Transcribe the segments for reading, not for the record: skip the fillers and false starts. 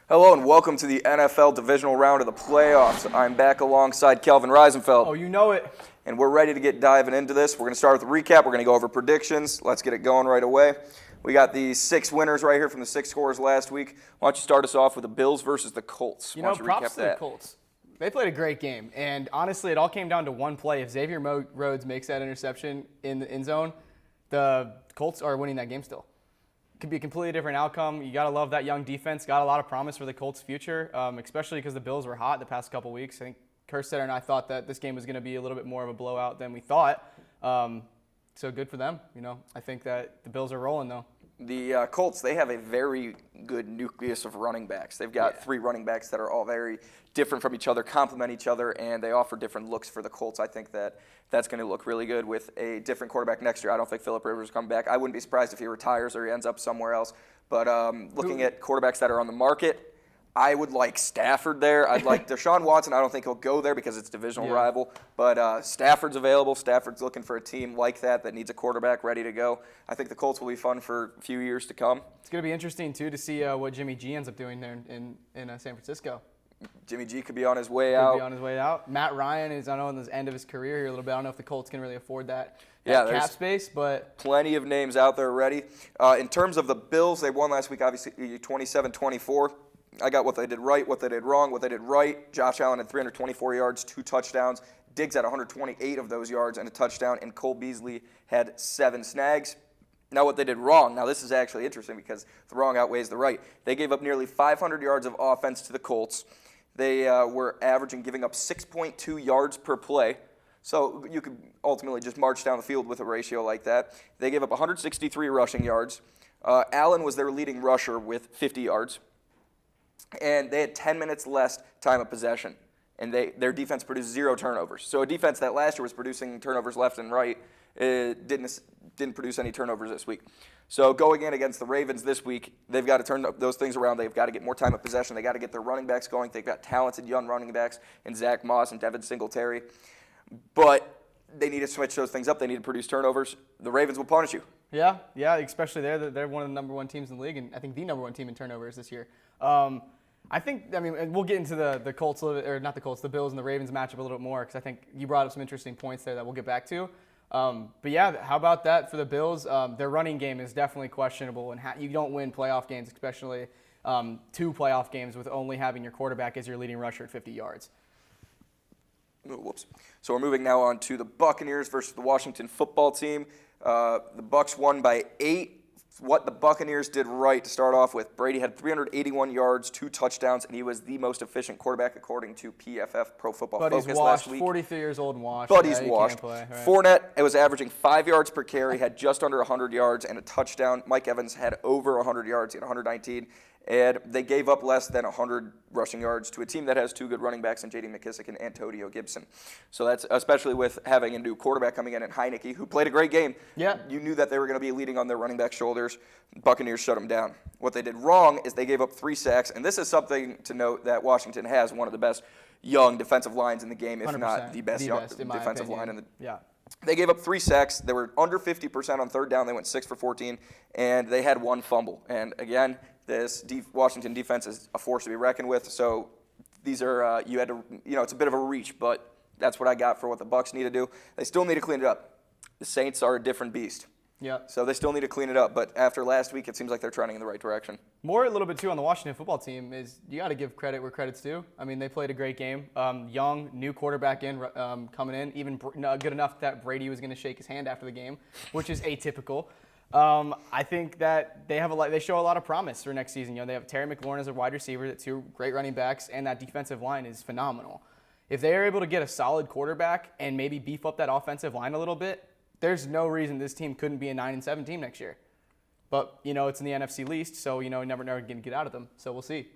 Hello and welcome to the NFL Divisional round of the playoffs. I'm back alongside Kelvin Reisenfeld. Oh, you know it. And we're ready to get diving into this. We're going to start with a recap. We're going to go over predictions. Let's get it going right away. We got the 6 winners right here from the 6 scores last week. Why don't you start us off with the Bills versus the Colts? Props to the Colts. They played a great game, and honestly, it all came down to one play. If Xavier Rhodes makes that interception in the end zone, the Colts are winning that game still. Could be a completely different outcome. You got to love that young defense. Got a lot of promise for the Colts' future, especially because the Bills were hot the past couple weeks. I think Kerstetter and I thought that this game was going to be a little bit more of a blowout than we thought. So good for them. I think that the Bills are rolling, though. The Colts, they have a very good nucleus of running backs. They've got 3 running backs that are all very different from each other, complement each other, and they offer different looks for the Colts. I think that that's going to look really good with a different quarterback next year. I don't think Phillip Rivers will come back. I wouldn't be surprised if he retires or he ends up somewhere else. But looking at quarterbacks that are on the market, I would like Stafford there. I'd like Deshaun Watson. I don't think he'll go there because it's a divisional rival. But Stafford's available. Stafford's looking for a team like that needs a quarterback ready to go. I think the Colts will be fun for a few years to come. It's going to be interesting, too, to see what Jimmy G ends up doing there in San Francisco. Jimmy G could be on his way out. Matt Ryan is, on the end of his career here a little bit. I don't know if the Colts can really afford that cap space, but plenty of names out there ready. In terms of the Bills, they won last week, obviously 27-24. I got what they did right, what they did wrong, what they did right. Josh Allen had 324 yards, 2 touchdowns. Diggs had 128 of those yards and a touchdown, and Cole Beasley had 7 snags. Now what they did wrong, now this is actually interesting because the wrong outweighs the right. They gave up nearly 500 yards of offense to the Colts. They were averaging giving up 6.2 yards per play. So you could ultimately just march down the field with a ratio like that. They gave up 163 rushing yards. Allen was their leading rusher with 50 yards. And they had 10 minutes less time of possession. And their defense produced 0 turnovers. So a defense that last year was producing turnovers left and right didn't produce any turnovers this week. So going in against the Ravens this week, they've got to turn those things around. They've got to get more time of possession. They've got to get their running backs going. They've got talented young running backs in Zach Moss and Devin Singletary. But they need to switch those things up. They need to produce turnovers. The Ravens will punish you. Yeah, especially they're one of the number 1 teams in the league, and I think the number 1 team in turnovers this year. We'll get into the Colts, or not the Colts, the Bills and the Ravens matchup a little bit more because I think you brought up some interesting points there that we'll get back to. How about that for the Bills? Their running game is definitely questionable, and you don't win playoff games, especially 2 playoff games with only having your quarterback as your leading rusher at 50 yards. Whoops. So we're moving now on to the Buccaneers versus the Washington football team. The Bucs won by 8. What the Buccaneers did right to start off with, Brady had 381 yards, 2 touchdowns, and he was the most efficient quarterback according to PFF Pro Football Focus last week. 43 years old and washed. But he's washed. Fournette, it was averaging 5 yards per carry, had just under 100 yards and a touchdown. Mike Evans had over 100 yards, he had 119. And they gave up less than 100 rushing yards to a team that has 2 good running backs in J.D. McKissick and Antonio Gibson. So that's especially with having a new quarterback coming in Heineke, who played a great game. Yeah. You knew that they were going to be leading on their running back shoulders. Buccaneers shut them down. What they did wrong is they gave up 3 sacks, and this is something to note that Washington has one of the best young defensive lines in the game, if not the best young defensive line in the They gave up 3 sacks. They were under 50% on 3rd down. They went 6 for 14, and they had 1 fumble. And again, this Washington defense is a force to be reckoned with. So these are it's a bit of a reach, but that's what I got for what the Bucs need to do. They still need to clean it up. The Saints are a different beast. Yeah. So they still need to clean it up. But after last week, it seems like they're trending in the right direction. More a little bit, too, on the Washington football team is you got to give credit where credit's due. I mean, they played a great game. Young, new quarterback coming in, even good enough that Brady was going to shake his hand after the game, which is atypical. I think that they show a lot of promise for next season. They have Terry McLaurin as a wide receiver, 2 great running backs, and that defensive line is phenomenal. If they are able to get a solid quarterback and maybe beef up that offensive line a little bit, there's no reason this team couldn't be a 9-7 team next year. But, it's in the NFC least, so, never going to get out of them. So we'll see.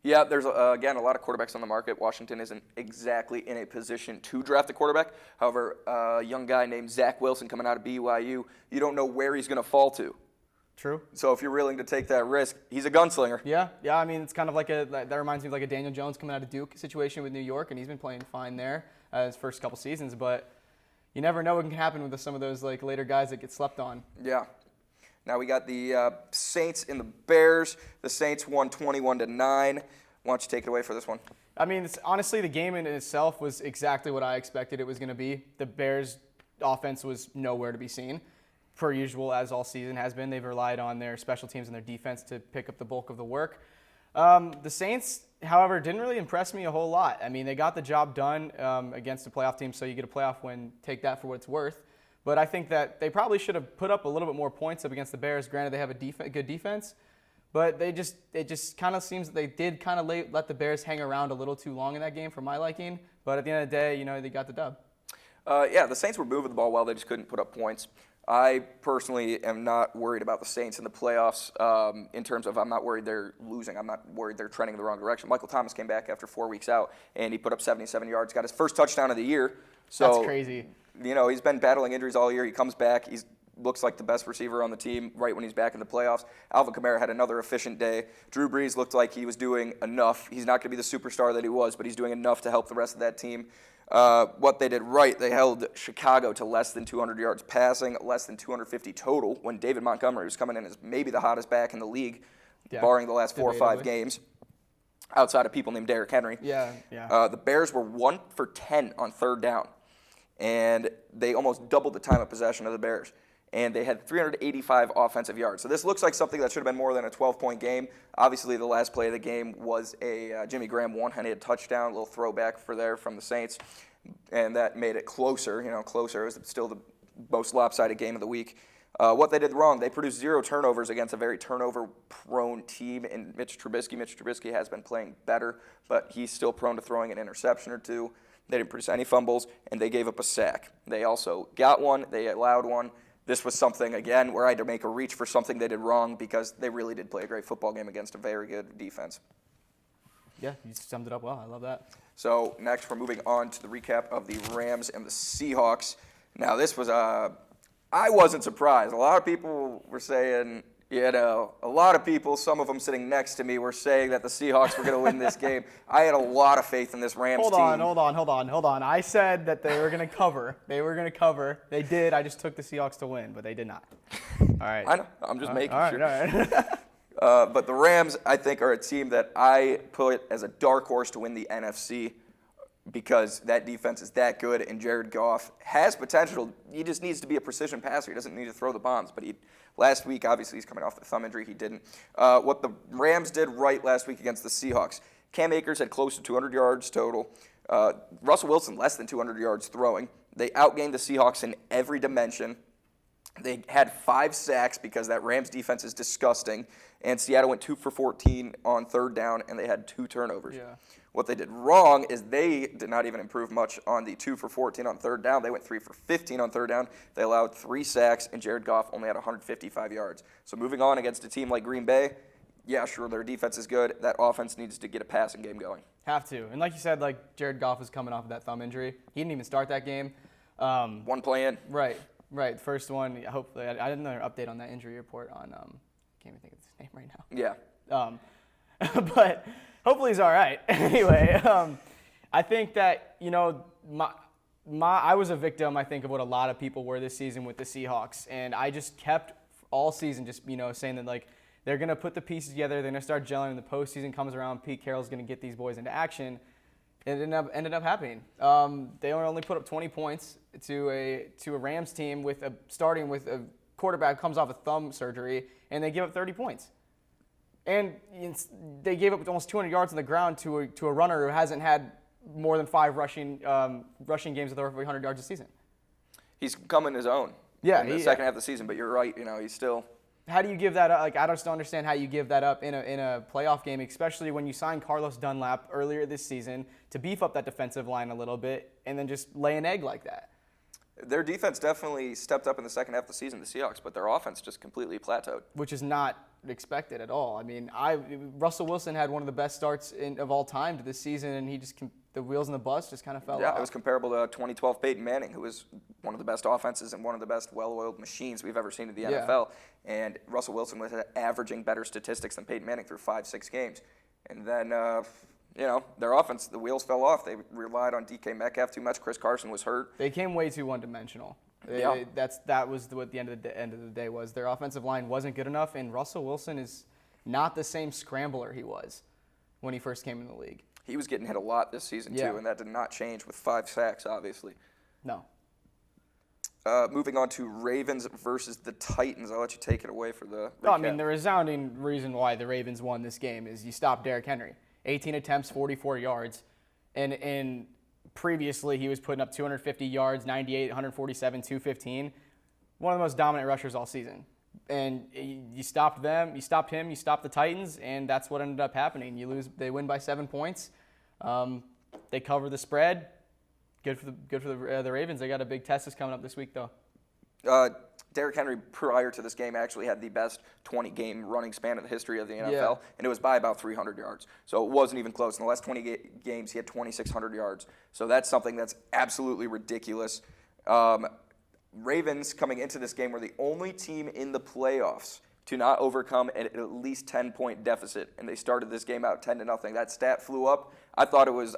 Yeah, there's, again, a lot of quarterbacks on the market. Washington isn't exactly in a position to draft a quarterback. However, a young guy named Zach Wilson coming out of BYU, you don't know where he's going to fall to. True. So if you're willing to take that risk, he's a gunslinger. Yeah. I mean, it's kind of like that reminds me of like a Daniel Jones coming out of Duke situation with New York, and he's been playing fine there his first couple seasons. But you never know what can happen with some of those like later guys that get slept on. Yeah. Now we got the Saints and the Bears. The Saints won 21-9. Why don't you take it away for this one? I mean, honestly, the game in itself was exactly what I expected it was going to be. The Bears' offense was nowhere to be seen, per usual, as all season has been. They've relied on their special teams and their defense to pick up the bulk of the work. The Saints, however, didn't really impress me a whole lot. I mean, they got the job done against a playoff team, so you get a playoff win, take that for what it's worth. But I think that they probably should have put up a little bit more points up against the Bears. Granted, they have a good defense, but it just kind of seems that they did kind of let the Bears hang around a little too long in that game for my liking. But at the end of the day, they got the dub. Yeah, the Saints were moving the ball well. They just couldn't put up points. I personally am not worried about the Saints in the playoffs in terms of I'm not worried they're losing. I'm not worried they're trending in the wrong direction. Michael Thomas came back after 4 weeks out, and he put up 77 yards, got his first touchdown of the year. So, that's crazy. He's been battling injuries all year. He comes back. He looks like the best receiver on the team right when he's back in the playoffs. Alvin Kamara had another efficient day. Drew Brees looked like he was doing enough. He's not going to be the superstar that he was, but he's doing enough to help the rest of that team. What they did right, they held Chicago to less than 200 yards passing, less than 250 total, when David Montgomery was coming in as maybe the hottest back in the league, barring the last 4 or 5 games, outside of people named Derrick Henry. Yeah. The Bears were 1 for 10 on third down, and they almost doubled the time of possession of the Bears. And they had 385 offensive yards. So this looks like something that should have been more than a 12-point game. Obviously, the last play of the game was a Jimmy Graham one-handed touchdown, a little throwback from the Saints, and that made it closer. Closer. It was still the most lopsided game of the week. What they did wrong, they produced 0 turnovers against a very turnover-prone team in Mitch Trubisky. Mitch Trubisky has been playing better, but he's still prone to throwing an interception or two. They didn't produce any fumbles, and they gave up a sack. They also got one. They allowed one. This was something, again, where I had to make a reach for something they did wrong because they really did play a great football game against a very good defense. Yeah, you summed it up well. I love that. So next, we're moving on to the recap of the Rams and the Seahawks. Now, this was I wasn't surprised. A lot of people were saying, a lot of people, some of them sitting next to me, were saying that the Seahawks were going to win this game. I had a lot of faith in this Rams team. Hold on. I said that they were going to cover. They did. I just took the Seahawks to win, but they did not. All right. I know. I'm just making sure. All right. But the Rams, I think, are a team that I put as a dark horse to win the NFC because that defense is that good, and Jared Goff has potential. He just needs to be a precision passer. He doesn't need to throw the bombs, but last week, obviously, he's coming off the thumb injury. He didn't. What the Rams did right last week against the Seahawks, Cam Akers had close to 200 yards total. Russell Wilson, less than 200 yards throwing. They outgained the Seahawks in every dimension. They had 5 sacks because that Rams defense is disgusting. And Seattle went 2 for 14 on third down, and they had 2 turnovers. Yeah. What they did wrong is they did not even improve much on the 2 for 14 on third down. They went 3 for 15 on third down. They allowed 3 sacks, and Jared Goff only had 155 yards. So moving on against a team like Green Bay, yeah, sure, their defense is good. That offense needs to get a passing game going. Have to. And like you said, Jared Goff was coming off of that thumb injury. He didn't even start that game. One play in. Right. First one, hopefully. I did another update on that injury report on, can't even think of his name right now. Yeah. But hopefully he's all right. Anyway, I think that, I was a victim, I think, of what a lot of people were this season with the Seahawks. And I just kept all season just, saying that, they're going to put the pieces together. They're going to start gelling. The postseason comes around. Pete Carroll's going to get these boys into action. It ended up happening. They only put up 20 points to a Rams team starting with a quarterback who comes off a thumb surgery, and they give up 30 points. And they gave up almost 200 yards on the ground to a runner who hasn't had more than 5 rushing games with over 100 yards this season. He's come in his own in the second half of the season, but you're right. He's still. How do you give that up? I just don't understand how you give that up in a playoff game, especially when you signed Carlos Dunlap earlier this season to beef up that defensive line a little bit and then just lay an egg like that. Their defense definitely stepped up in the second half of the season, the Seahawks, but their offense just completely plateaued. Which is not expected at all. I mean, Russell Wilson had one of the best starts of all time to this season, and the wheels on the bus just kind of fell off. Yeah, it was comparable to 2012 Peyton Manning, who was one of the best offenses and one of the best well-oiled machines we've ever seen in the NFL. And Russell Wilson was averaging better statistics than Peyton Manning through 5-6 games. And then, their offense, the wheels fell off. They relied on DK Metcalf too much. Chris Carson was hurt. They came way too one-dimensional. Yeah. That was what the end of the day was. Their offensive line wasn't good enough, and Russell Wilson is not the same scrambler he was when he first came in the league. He was getting hit a lot this season, Yeah. too, and that did not change with 5 sacks, obviously. No. Moving on to Ravens versus the Titans. I'll let you take it away for the recap. No, I mean, the resounding reason why the Ravens won this game is you stopped Derrick Henry. 18 attempts, 44 yards. And previously, he was putting up 250 yards, 98, 147, 215. One of the most dominant rushers all season. And you stopped them, you stopped him, you stopped the Titans, and that's what ended up happening. They win by 7 points. They cover the spread. Good for the Ravens. They got a big test that's coming up this week, though. Derrick Henry, prior to this game, actually had the best 20-game running span in the history of the NFL, Yeah. and it was by about 300 yards. So it wasn't even close. In the last 20 games, he had 2,600 yards. So that's something that's absolutely ridiculous. Ravens, coming into this game, were the only team in the playoffs to not overcome an at least 10-point deficit, and they started this game out 10-0. That stat flew up. I thought it was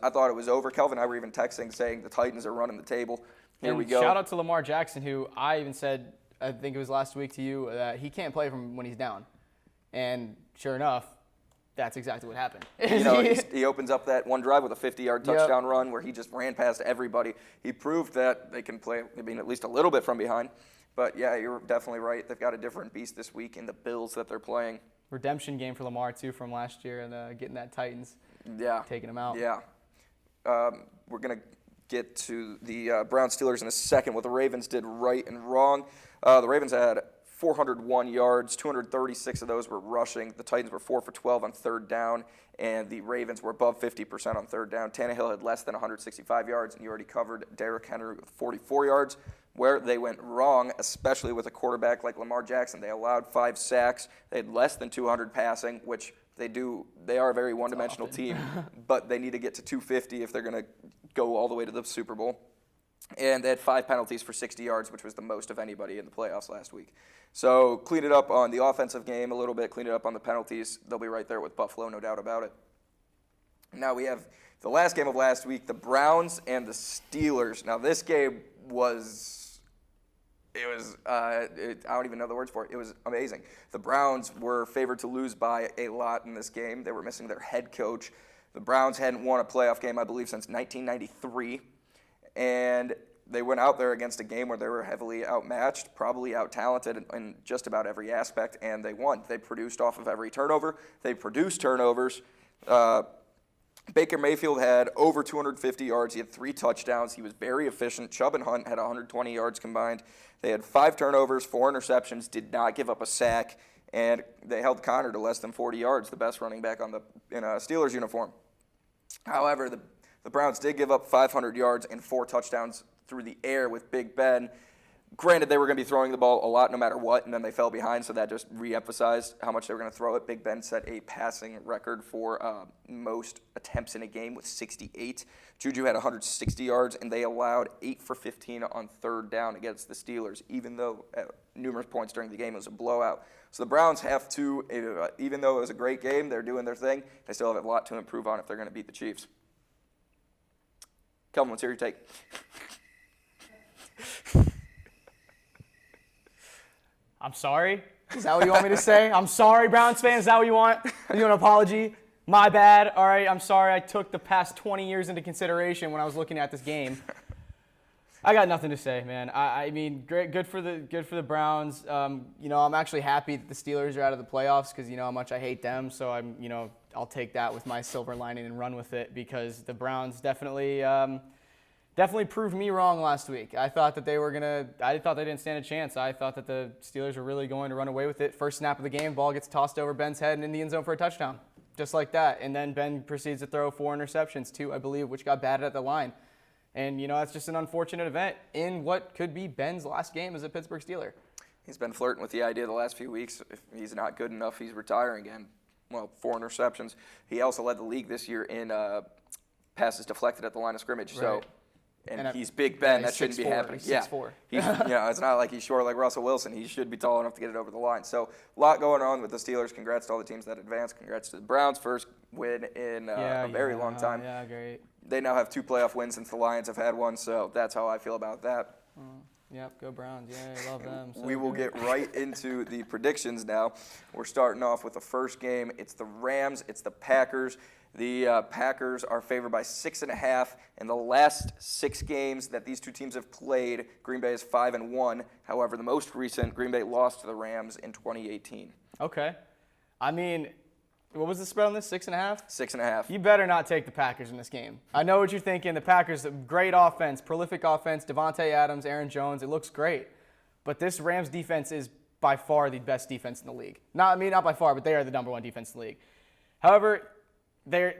over. Kelvin and I were even texting saying the Titans are running the table. Here we go. Shout out to Lamar Jackson, who I even said, I think it was last week to you, that he can't play from when he's down. And sure enough, that's exactly what happened. He opens up that one drive with a 50-yard touchdown run where he just ran past everybody. He proved that they can play, at least a little bit from behind. But, yeah, you're definitely right. They've got a different beast this week in the Bills that they're playing. Redemption game for Lamar, too, from last year and getting that Titans. Yeah. Taking them out. Yeah. We're going to get to the Browns-Steelers in a second, what the Ravens did right and wrong. The Ravens had 401 yards, 236 of those were rushing. The Titans were 4 for 12 on third down, and the Ravens were above 50% on third down. Tannehill had less than 165 yards, and you already covered Derrick Henry with 44 yards. Where they went wrong, especially with a quarterback like Lamar Jackson, they allowed 5 sacks. They had less than 200 passing, which they do. They are a very one-dimensional team, but they need to get to 250 if they're going to go all the way to the Super Bowl. And they had 5 penalties for 60 yards, which was the most of anybody in the playoffs last week. So clean it up on the offensive game a little bit, clean it up on the penalties. They'll be right there with Buffalo, no doubt about it. Now we have the last game of last week, the Browns and the Steelers. Now this game was... I don't even know the words for it. It was amazing. The Browns were favored to lose by a lot in this game. They were missing their head coach. The Browns hadn't won a playoff game, I believe, since 1993. And they went out there against a game where they were heavily outmatched, probably out-talented in just about every aspect, and they won. They produced off of every turnover. They produced turnovers. Baker Mayfield had over 250 yards. He had 3 touchdowns. He was very efficient. Chubb and Hunt had 120 yards combined. They had 5 turnovers, 4 interceptions, did not give up a sack, and they held Connor to less than 40 yards, the best running back in a Steelers uniform. However, the Browns did give up 500 yards and 4 touchdowns through the air with Big Ben. Granted, they were going to be throwing the ball a lot no matter what, and then they fell behind, so that just re-emphasized how much they were going to throw it. Big Ben set a passing record for most attempts in a game with 68. Juju had 160 yards, and they allowed 8 for 15 on third down against the Steelers, even though at numerous points during the game it was a blowout. So the Browns have to, even though it was a great game, they're doing their thing, they still have a lot to improve on if they're going to beat the Chiefs. Kelvin, let's hear your take. I'm sorry. Is that what you want me to say? I'm sorry, Browns fans. Is that what you want? You want an apology? My bad. All right, I'm sorry. I took the past 20 years into consideration when I was looking at this game. I got nothing to say, man. I mean, great, good for the Browns. I'm actually happy that the Steelers are out of the playoffs because you know how much I hate them. So I'll take that with my silver lining and run with it because the Browns definitely proved me wrong last week. I thought that I thought they didn't stand a chance. I thought that the Steelers were really going to run away with it. First snap of the game, ball gets tossed over Ben's head and in the end zone for a touchdown. Just like that. And then Ben proceeds to throw 4 interceptions, 2, I believe, which got batted at the line. And, that's just an unfortunate event in what could be Ben's last game as a Pittsburgh Steeler. He's been flirting with the idea the last few weeks. If he's not good enough, he's retiring again. Well, 4 interceptions. He also led the league this year in passes deflected at the line of scrimmage. Right. So, and he's Big Ben. Yeah, that shouldn't be 6'4", happening. he's Yeah, 6'4". He's, it's not like he's short like Russell Wilson. He should be tall enough to get it over the line. So, a lot going on with the Steelers. Congrats to all the teams that advanced. Congrats to the Browns' first win in a very long time. Yeah, great. They now have 2 playoff wins since the Lions have had one, so that's how I feel about that. Yep, go Browns. Yay, love them. So We will good. get right into the predictions now. We're starting off with the first game. It's the Rams. It's the Packers. The Packers are favored by 6.5. In the last 6 games that these two teams have played, Green Bay is 5-1. However, the most recent, Green Bay lost to the Rams in 2018. Okay. I mean, what was the spread on this? 6.5? 6.5. You better not take the Packers in this game. I know what you're thinking. The Packers, great offense, prolific offense, Devontae Adams, Aaron Jones. It looks great. But this Rams defense is by far the best defense in the league. Not by far, but they are the number 1 defense in the league. However, their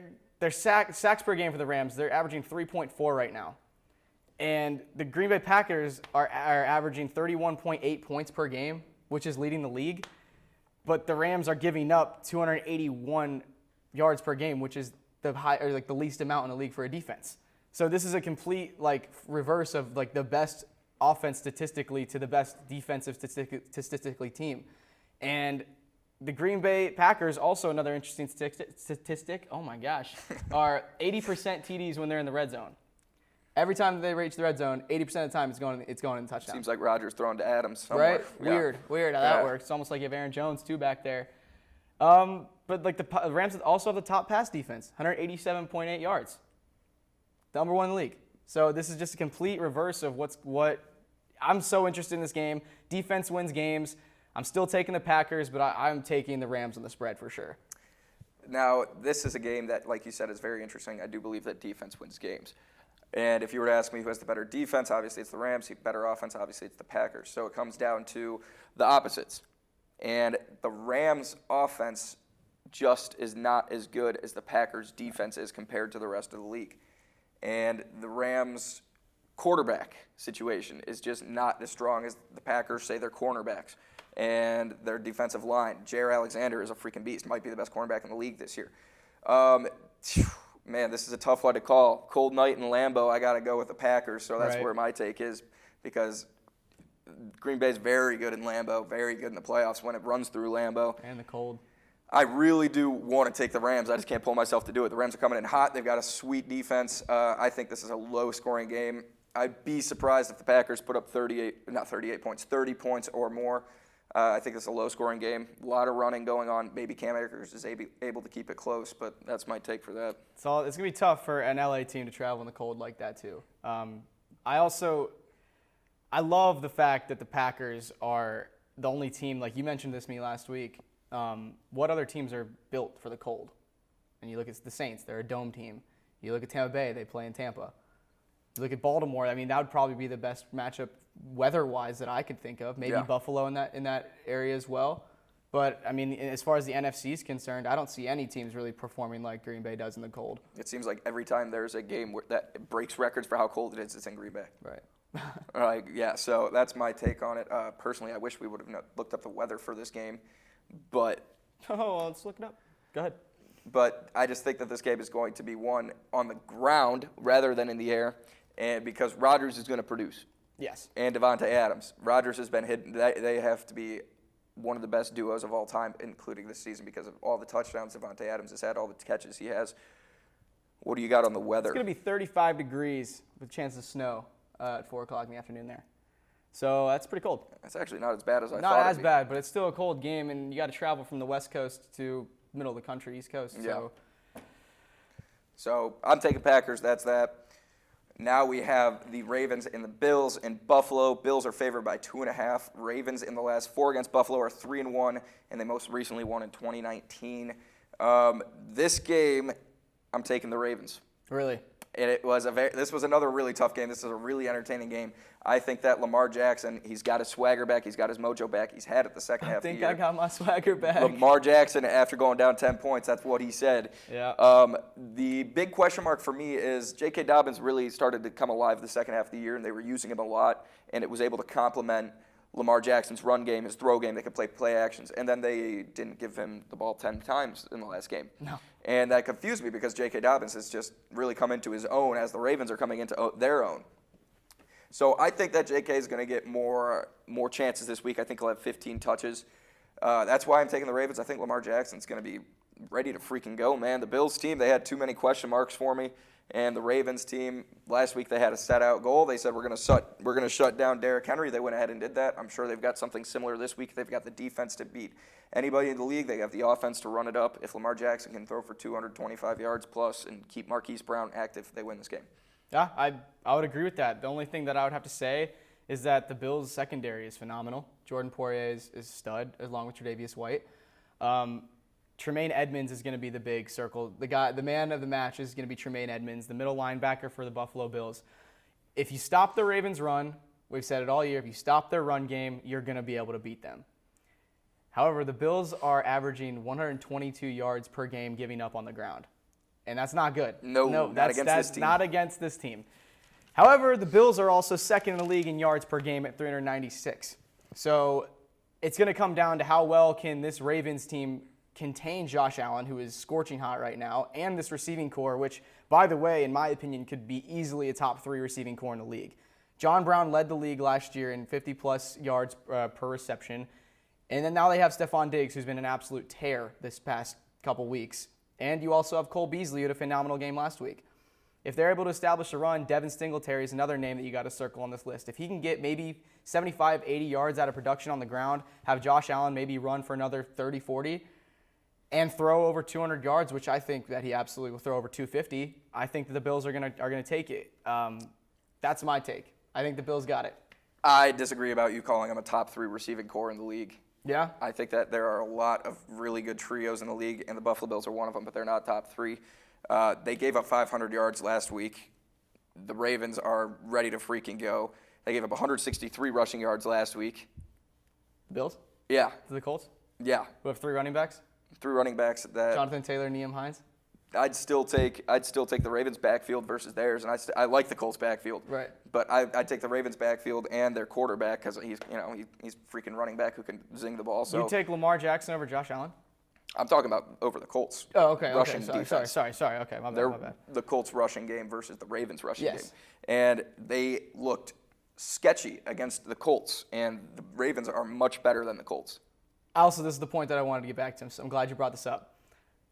sacks per game for the Rams, they're averaging 3.4 right now. And the Green Bay Packers are averaging 31.8 points per game, which is leading the league. But the Rams are giving up 281 yards per game, which is the least amount in the league for a defense. So this is a complete reverse of the best offense statistically to the best defensive statistically team. And the Green Bay Packers, also another interesting statistic, oh my gosh, are 80% TDs when they're in the red zone. Every time they reach the red zone, 80% of the time it's going in the touchdown. Seems like Rodgers throwing to Adams somewhere. Right? Weird how that works. It's almost like you have Aaron Jones too back there. But the Rams also have the top pass defense, 187.8 yards, number 1 in the league. So this is just a complete reverse of what I'm so interested in this game. Defense wins games. I'm still taking the Packers, but I'm taking the Rams on the spread for sure. Now, this is a game that, like you said, is very interesting. I do believe that defense wins games. And if you were to ask me who has the better defense, obviously it's the Rams. Better offense, obviously it's the Packers. So it comes down to the opposites. And the Rams' offense just is not as good as the Packers' defense is compared to the rest of the league. And the Rams' quarterback situation is just not as strong as the Packers say their cornerbacks. And their defensive line, Jair Alexander is a freaking beast. Might be the best cornerback in the league this year. Man, this is a tough one to call. Cold night in Lambeau, I got to go with the Packers, so that's where my take is, because Green Bay's very good in Lambeau, very good in the playoffs when it runs through Lambeau. And the cold. I really do want to take the Rams. I just can't pull myself to do it. The Rams are coming in hot. They've got a sweet defense. I think this is a low-scoring game. I'd be surprised if the Packers put up 30 points or more. I think it's a low-scoring game. A lot of running going on. Maybe Cam Akers is able to keep it close, but that's my take for that. So it's going to be tough for an LA team to travel in the cold like that, too. I love the fact that the Packers are the only team, like you mentioned this to me last week. What other teams are built for the cold? And you look at the Saints, they're a dome team. You look at Tampa Bay, they play in Tampa. You look at Baltimore, I mean, that would probably be the best matchup weather-wise that I could think of. Maybe Buffalo in that area as well. But, I mean, as far as the NFC is concerned, I don't see any teams really performing like Green Bay does in the cold. It seems like every time there's a game that breaks records for how cold it is, it's in Green Bay. Right. So that's my take on it. Personally, I wish we would have looked up the weather for this game. But let's look it up. Go ahead. But I just think that this game is going to be won on the ground rather than in the air, and because Rodgers is going to produce. Yes. And Devontae Adams. Rodgers has been hidden. They have to be one of the best duos of all time, including this season, because of all the touchdowns Devontae Adams has had, all the catches he has. What do you got on the weather? It's going to be 35 degrees with a chance of snow at 4 o'clock in the afternoon there. So that's pretty cold. That's actually not as bad as I thought. Not as bad, but it's still a cold game, and you got to travel from the West Coast to middle of the country, East Coast. So I'm taking Packers. That's that. Now we have the Ravens and the Bills in Buffalo. Bills are favored by 2.5. Ravens in the last 4 against Buffalo are 3-1, and they most recently won in 2019. This game, I'm taking the Ravens. Really? And this was another really tough game. This is a really entertaining game. I think that Lamar Jackson, he's got his swagger back. He's got his mojo back. He's had it the second half of the year. I think I got my swagger back. Lamar Jackson, after going down 10 points, that's what he said. Yeah. The big question mark for me is J.K. Dobbins really started to come alive the second half of the year, and they were using him a lot, and it was able to complement Lamar Jackson's run game, his throw game. They could play actions. And then they didn't give him the ball 10 times in the last game. No. And that confused me because J.K. Dobbins has just really come into his own as the Ravens are coming into their own. So I think that J.K. is going to get more chances this week. I think he'll have 15 touches. That's why I'm taking the Ravens. I think Lamar Jackson's going to be ready to freaking go, man. The Bills team, they had too many question marks for me. And the Ravens team, last week they had a set-out goal. They said, we're going to shut down Derrick Henry. They went ahead and did that. I'm sure they've got something similar this week. They've got the defense to beat anybody in the league. They have the offense to run it up. If Lamar Jackson can throw for 225 yards plus and keep Marquise Brown active, they win this game. Yeah, I would agree with that. The only thing that I would have to say is that the Bills' secondary is phenomenal. Jordan Poirier is stud, along with Tre'Davious White. Tremaine Edmonds is going to be the big circle. The man of the match is going to be Tremaine Edmonds, the middle linebacker for the Buffalo Bills. If you stop the Ravens' run, we've said it all year, if you stop their run game, you're going to be able to beat them. However, the Bills are averaging 122 yards per game giving up on the ground. And that's not good. No, not against this team. Not against this team. However, the Bills are also second in the league in yards per game at 396. So it's going to come down to how well can this Ravens team contain Josh Allen, who is scorching hot right now, and this receiving core, which, by the way, in my opinion, could be easily a top 3 receiving core in the league. John Brown led the league last year in 50-plus yards per reception. And then now they have Stephon Diggs, who's been an absolute tear this past couple weeks. And you also have Cole Beasley, who had a phenomenal game last week. If they're able to establish a run, Devin Singletary is another name that you got to circle on this list. If he can get maybe 75, 80 yards out of production on the ground, have Josh Allen maybe run for another 30, 40, and throw over 200 yards, which I think that he absolutely will throw over 250, I think that the Bills are gonna take it. That's my take. I think the Bills got it. I disagree about you calling them a top 3 receiving core in the league. Yeah? I think that there are a lot of really good trios in the league, and the Buffalo Bills are one of them, but they're not top 3. They gave up 500 yards last week. The Ravens are ready to freaking go. They gave up 163 rushing yards last week. The Bills? Yeah. To the Colts? Yeah. Who have 3 running backs? 3 running backs that Jonathan Taylor, Nyheim Hines? I'd still take the Ravens backfield versus theirs, and I like the Colts backfield. Right. But I'd take the Ravens backfield and their quarterback because he's freaking running back who can zing the ball. So You take Lamar Jackson over Josh Allen? I'm talking about over the Colts. Oh, okay. Rushing Sorry. defense. Sorry. Okay, my bad. The Colts rushing game versus the Ravens rushing Yes. game. And they looked sketchy against the Colts, and the Ravens are much better than the Colts. Also, this is the point that I wanted to get back to, so I'm glad you brought this up.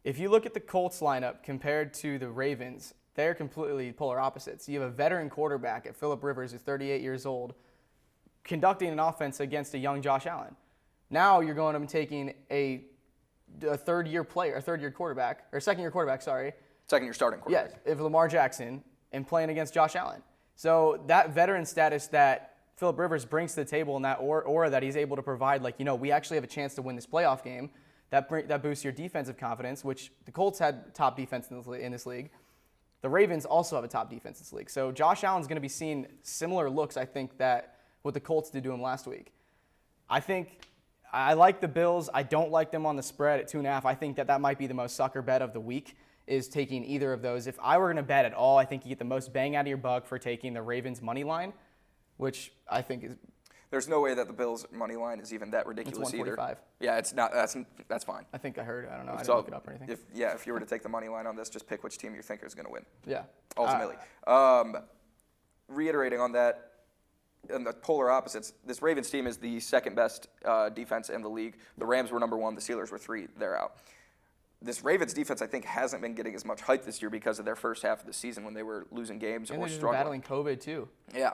If you look at the Colts lineup compared to the Ravens, they're completely polar opposites. You have a veteran quarterback at Phillip Rivers, who's 38 years old, conducting an offense against a young Josh Allen. Now you're going to be taking a third-year quarterback, or second-year quarterback, sorry. Second-year starting quarterback. Yes, if Lamar Jackson, and playing against Josh Allen. So that veteran status that Phillip Rivers brings to the table, and that aura that he's able to provide, we actually have a chance to win this playoff game, that boosts your defensive confidence, which the Colts had top defense in this league. The Ravens also have a top defense in this league. So Josh Allen's going to be seeing similar looks, I think, that what the Colts did to him last week. I like the Bills. I don't like them on the spread at 2.5. I think that might be the most sucker bet of the week, is taking either of those. If I were going to bet at all, I think you get the most bang out of your buck for taking the Ravens money line, which I think is... There's no way that the Bills' money line is even that ridiculous It's 145. either. Yeah, it's not. That's fine. I think I heard. I don't know. I didn't So look it up or anything. if you were to take the money line on this, just pick which team you think is going to win. Yeah. Ultimately. Reiterating on that, and the polar opposites, this Ravens team is the second best defense in the league. The Rams were number 1. The Steelers were 3. They're out. This Ravens defense, I think, hasn't been getting as much hype this year because of their first half of the season when they were losing games And or they're just struggling. battling COVID, too. Yeah.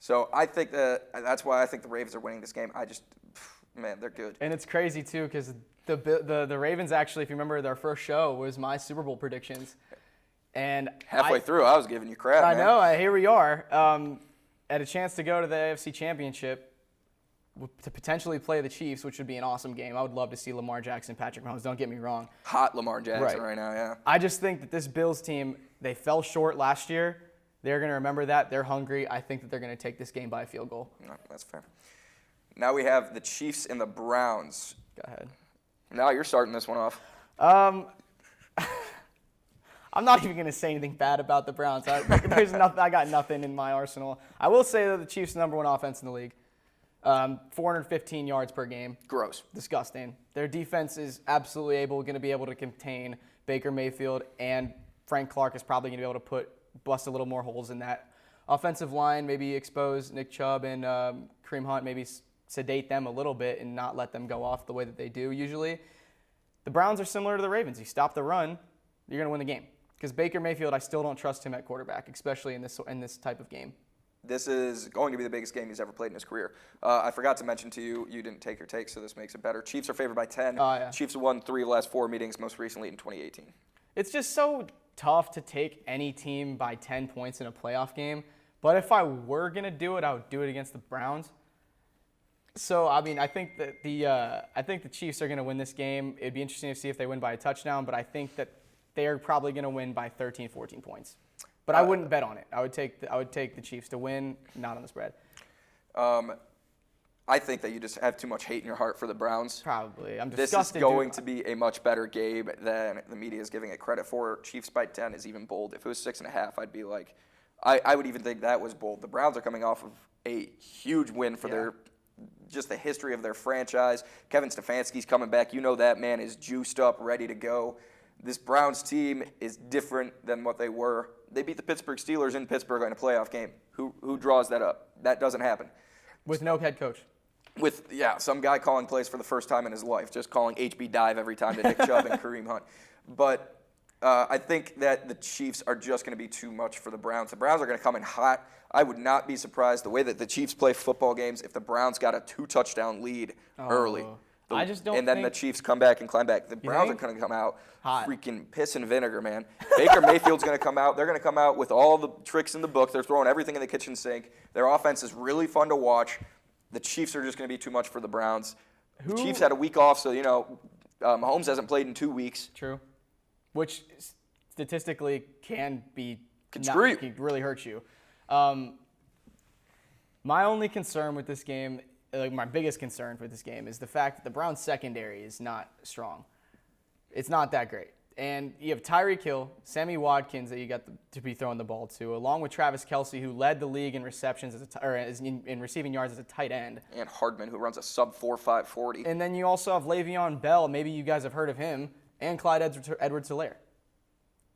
So I think that's why I think the Ravens are winning this game. Man, they're good. And it's crazy, too, because the Ravens actually, if you remember, their first show was my Super Bowl predictions. And Halfway through, I was giving you crap, I man. know. Here we are. At a chance to go to the AFC Championship to potentially play the Chiefs, which would be an awesome game. I would love to see Lamar Jackson, Patrick Mahomes. Don't get me wrong. Hot Lamar Jackson right now, yeah. I just think that this Bills team, they fell short last year. They're going to remember that. They're hungry. I think that they're going to take this game by a field goal. No, that's fair. Now we have the Chiefs and the Browns. Go ahead. Now you're starting this one off. I'm not even going to say anything bad about the Browns. I got nothing in my arsenal. I will say that the Chiefs' number 1 offense in the league. 415 yards per game. Gross. Disgusting. Their defense is absolutely going to be able to contain Baker Mayfield, and Frank Clark is probably going to be able to bust a little more holes in that offensive line, maybe expose Nick Chubb and Kareem Hunt, maybe sedate them a little bit and not let them go off the way that they do usually. The Browns are similar to the Ravens. You stop the run, you're going to win the game. Because Baker Mayfield, I still don't trust him at quarterback, especially in this type of game. This is going to be the biggest game he's ever played in his career. I forgot to mention to you, you didn't take your take, so this makes it better. Chiefs are favored by 10. Yeah. Chiefs have won 3 of the last 4 meetings, most recently in 2018. It's just so tough to take any team by 10 points in a playoff game. But if I were going to do it, I would do it against the Browns. So, I mean, I think that the Chiefs are going to win this game. It'd be interesting to see if they win by a touchdown, but I think that they're probably going to win by 13, 14 points. But I wouldn't bet on it. I would take the Chiefs to win, not on the spread. I think that you just have too much hate in your heart for the Browns. Probably. I'm This disgusted. is going to be a much better game than the media is giving it credit for. Chiefs by 10 is even bold. If it was 6.5, I'd be like, I would even think that was bold. The Browns are coming off of a huge win for just the history of their franchise. Kevin Stefanski's coming back. You know that man is juiced up, ready to go. This Browns team is different than what they were. They beat the Pittsburgh Steelers in Pittsburgh in a playoff game. Who draws that up? That doesn't happen. With no head coach. With, some guy calling plays for the first time in his life, just calling HB dive every time to Nick Chubb and Kareem Hunt. But I think that the Chiefs are just going to be too much for the Browns. The Browns are going to come in hot. I would not be surprised the way that the Chiefs play football games if the Browns got a 2-touchdown lead early. I just don't And then the Chiefs come back and climb back. The Browns are going to come out hot. Freaking piss and vinegar, man. Baker Mayfield's going to come out. They're going to come out with all the tricks in the book. They're throwing everything in the kitchen sink. Their offense is really fun to watch. The Chiefs are just going to be too much for the Browns. The Chiefs had a week off, so, Mahomes hasn't played in 2 weeks. True. Which statistically can really hurt you. My only concern with this game, my biggest concern for this game, is the fact that the Browns secondary is not strong. It's not that great. And you have Tyreek Hill, Sammy Watkins that you got to be throwing the ball to, along with Travis Kelce, who led the league in receptions in receiving yards as a tight end. And Hardman, who runs a sub-4.5 40. And then you also have Le'Veon Bell. Maybe you guys have heard of him. And Clyde Edwards-Helaire.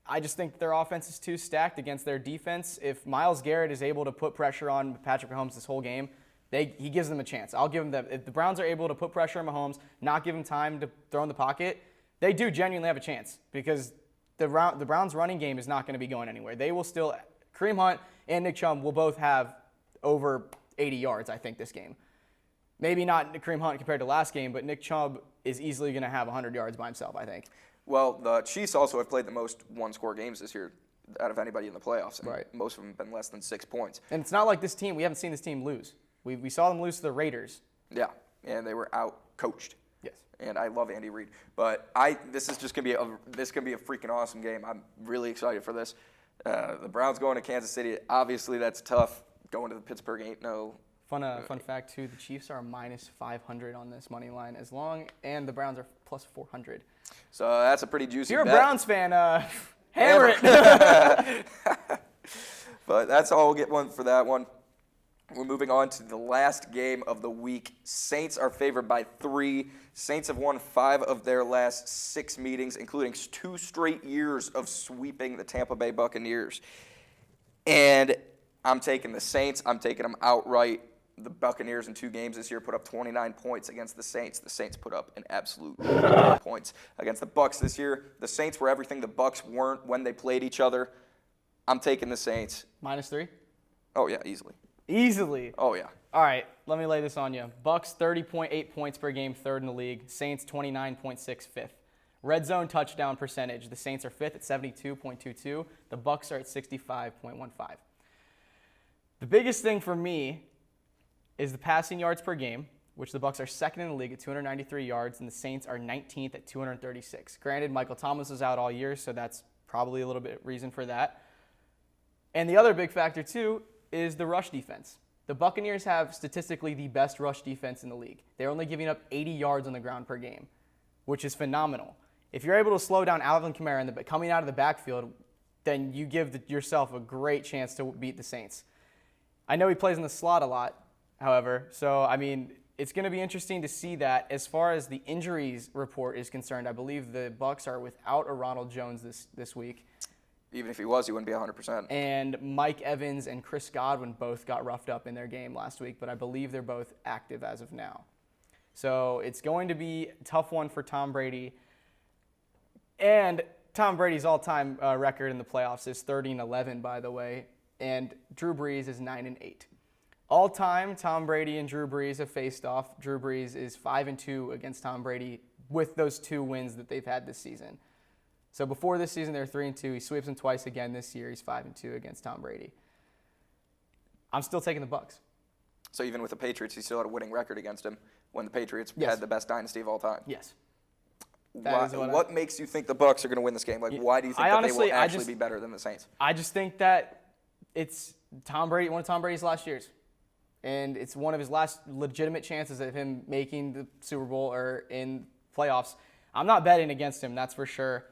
I just think their offense is too stacked against their defense. If Myles Garrett is able to put pressure on Patrick Mahomes this whole game, he gives them a chance. I'll give them that. If the Browns are able to put pressure on Mahomes, not give him time to throw in the pocket, they do genuinely have a chance because the Browns' running game is not going to be going anywhere. They will still – Kareem Hunt and Nick Chubb will both have over 80 yards, I think, this game. Maybe not Kareem Hunt compared to last game, but Nick Chubb is easily going to have 100 yards by himself, I think. Well, the Chiefs also have played the most one-score games this year out of anybody in the playoffs. And right. Most of them have been less than 6 points. And it's not like this team – we haven't seen this team lose. We saw them lose to the Raiders. Yeah, and they were out-coached. Yes. And I love Andy Reid. But this is just going to be a freaking awesome game. I'm really excited for this. The Browns going to Kansas City, obviously that's tough. Going to the Pittsburgh ain't no – Fun fact, too, the Chiefs are minus 500 on this money line and the Browns are plus 400. So that's a pretty juicy If you're bet. a Browns fan, hammer it. But that's all. We'll get one for that one. We're moving on to the last game of the week. Saints are favored by 3. Saints have won 5 of their last 6 meetings, including 2 straight years of sweeping the Tampa Bay Buccaneers. And I'm taking the Saints. I'm taking them outright. The Buccaneers in 2 games this year put up 29 points against the Saints. The Saints put up an absolute points against the Bucs this year. The Saints were everything the Bucs weren't when they played each other. I'm taking the Saints. Minus 3? Oh, yeah, easily. Easily. Oh, yeah. All right, let me lay this on you. Bucs 30.8 points per game, 3rd in the league. Saints 29.6, 5th. Red zone touchdown percentage. The Saints are 5th at 72.22. The Bucs are at 65.15. The biggest thing for me is the passing yards per game, which the Bucs are 2nd in the league at 293 yards, and the Saints are 19th at 236. Granted, Michael Thomas is out all year, so that's probably a little bit reason for that. And the other big factor, too, is the rush defense. The Buccaneers have statistically the best rush defense in the league. They're only giving up 80 yards on the ground per game, which is phenomenal. If you're able to slow down Alvin Kamara coming out of the backfield, then you give yourself a great chance to beat the Saints. I know he plays in the slot a lot, however, so, I mean, it's going to be interesting to see that. As far as the injuries report is concerned, I believe the Bucs are without a Ronald Jones this week. Even if he was, he wouldn't be 100%. And Mike Evans and Chris Godwin both got roughed up in their game last week, but I believe they're both active as of now. So it's going to be a tough one for Tom Brady. And Tom Brady's all-time record in the playoffs is 30-11, by the way, and Drew Brees is 9-8. All-time, Tom Brady and Drew Brees have faced off. Drew Brees is 5-2 against Tom Brady with those 2 wins that they've had this season. So before this season, they're 3-2. He sweeps him twice again this year. He's 5-2 against Tom Brady. I'm still taking the Bucs. So even with the Patriots, he still had a winning record against him when the Patriots Yes. had the best dynasty of all time. Yes. What makes you think the Bucs are going to win this game? Like, why do you think that they will actually be better than the Saints? I just think that it's Tom Brady, one of Tom Brady's last years. And it's one of his last legitimate chances of him making the Super Bowl or in playoffs. I'm not betting against him, that's for sure.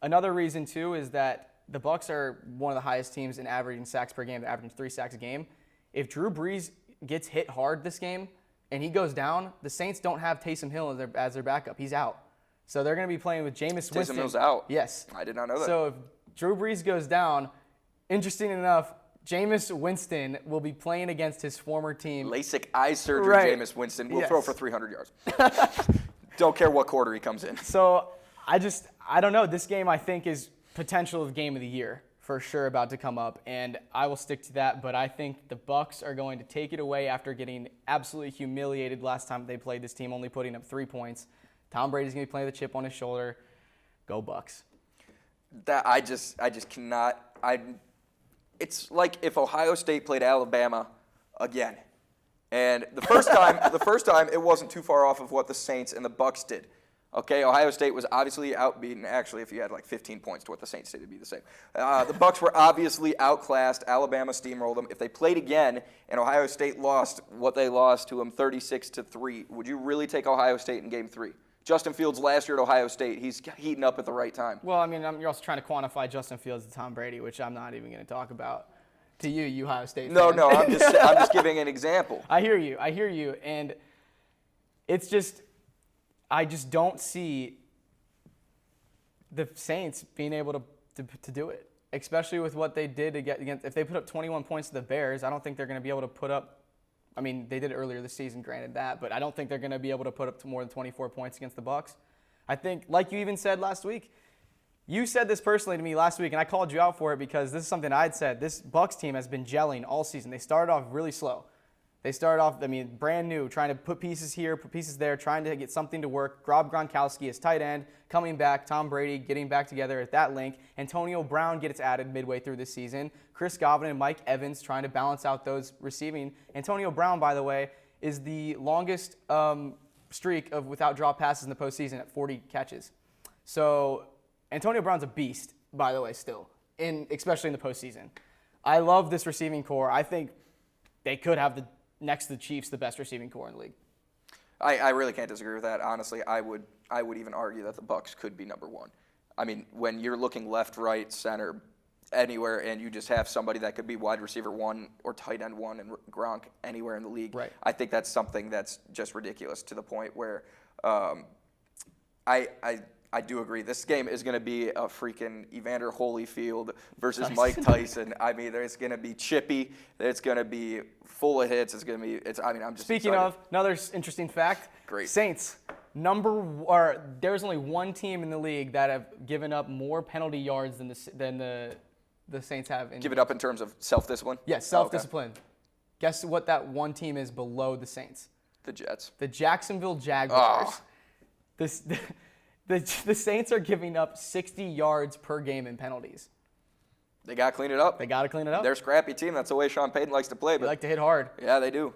Another reason, too, is that the Bucs are one of the highest teams in averaging sacks per game. They're averaging 3 sacks a game. If Drew Brees gets hit hard this game and he goes down, the Saints don't have Taysom Hill as their backup. He's out. So they're going to be playing with Jameis Winston. Taysom Hill's out? Yes. I did not know that. So if Drew Brees goes down, interesting enough, Jameis Winston will be playing against his former team. LASIK eye surgery, Right. Jameis Winston will Yes. throw for 300 yards. Don't care what quarter he comes in. So I don't know. This game, I think, is potential of game of the year for sure about to come up, and I will stick to that. But I think the Bucs are going to take it away after getting absolutely humiliated last time they played this team, only putting up 3 points. Tom Brady's going to be playing with a chip on his shoulder. Go Bucs. That I just cannot. It's like if Ohio State played Alabama again, and the first time it wasn't too far off of what the Saints and the Bucs did. Okay, Ohio State was obviously outbeaten. Actually, if you had like 15 points to what the Saints did, it'd be the same. The Bucs were obviously outclassed. Alabama steamrolled them. If they played again and Ohio State lost what they lost to them, 36-3, would you really take Ohio State in Game 3? Justin Fields last year at Ohio State, he's heating up at the right time. Well, I mean, you're also trying to quantify Justin Fields to Tom Brady, which I'm not even going to talk about. To you Ohio State fan. No, I'm just giving an example. I hear you, and it's just, I just don't see the Saints being able to do it, especially with what they did against. If they put up 21 points to the Bears, I don't think they're going to be able to put up. I mean, they did it earlier this season, granted that, but I don't think they're going to be able to put up more than 24 points against the Bucs. I think, like you even said last week, you said this personally to me last week, and I called you out for it because this is something I'd said. This Bucs team has been gelling all season. They started off really slow. They started off, brand new, trying to put pieces here, put pieces there, trying to get something to work. Rob Gronkowski is tight end, coming back. Tom Brady getting back together at that link. Antonio Brown gets added midway through this season. Chris Godwin and Mike Evans trying to balance out those receiving. Antonio Brown, by the way, is the longest streak of without drop passes in the postseason at 40 catches. So Antonio Brown's a beast, by the way, still, especially in the postseason. I love this receiving core. I think they could have next to the Chiefs, the best receiving core in the league. I really can't disagree with that. Honestly, I would even argue that the Bucs could be number one. I mean, when you're looking left, right, center, anywhere, and you just have somebody that could be wide receiver 1 or tight end 1 and Gronk anywhere in the league, right. I think that's something that's just ridiculous to the point where I do agree. This game is going to be a freaking Evander Holyfield versus Mike Tyson. I mean, there's going to be chippy. It's going to be full of hits. It's going to be. I'm just. Speaking excited. of another interesting fact. Great. Saints. There's only one team in the league that have given up more penalty yards than the Saints have. Give it up in terms of self-discipline. Yes, self-discipline. Okay. Guess what that one team is below the Saints? The Jets. The Jacksonville Jaguars. Oh. The Saints are giving up 60 yards per game in penalties. They got to clean it up. They got to clean it up. They're a scrappy team. That's the way Sean Payton likes to play. They like to hit hard. Yeah, they do.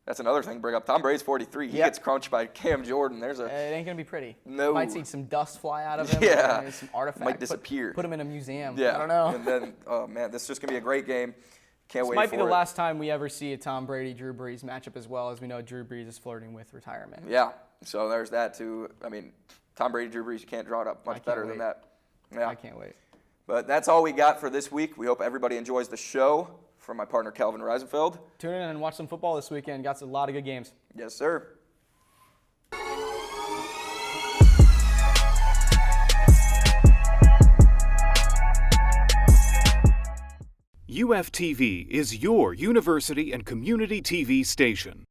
That's another thing to bring up. Tom Brady's 43. He gets crunched by Cam Jordan. It ain't going to be pretty. No. Might see some dust fly out of him. Yeah. Some artifacts. Might disappear. Put him in a museum. Yeah. I don't know. And then, oh, man, this is just going to be a great game. Can't wait for it. This might be the last time we ever see a Tom Brady-Drew Brees matchup as well, as we know Drew Brees is flirting with retirement. Yeah. So there's that, too. I mean, Tom Brady, Drew Brees, you can't draw it up much better than that. Yeah. I can't wait. But that's all we got for this week. We hope everybody enjoys the show. From my partner, Kelvin Reisenfeld. Tune in and watch some football this weekend. Got a lot of good games. Yes, sir. UFTV is your university and community TV station.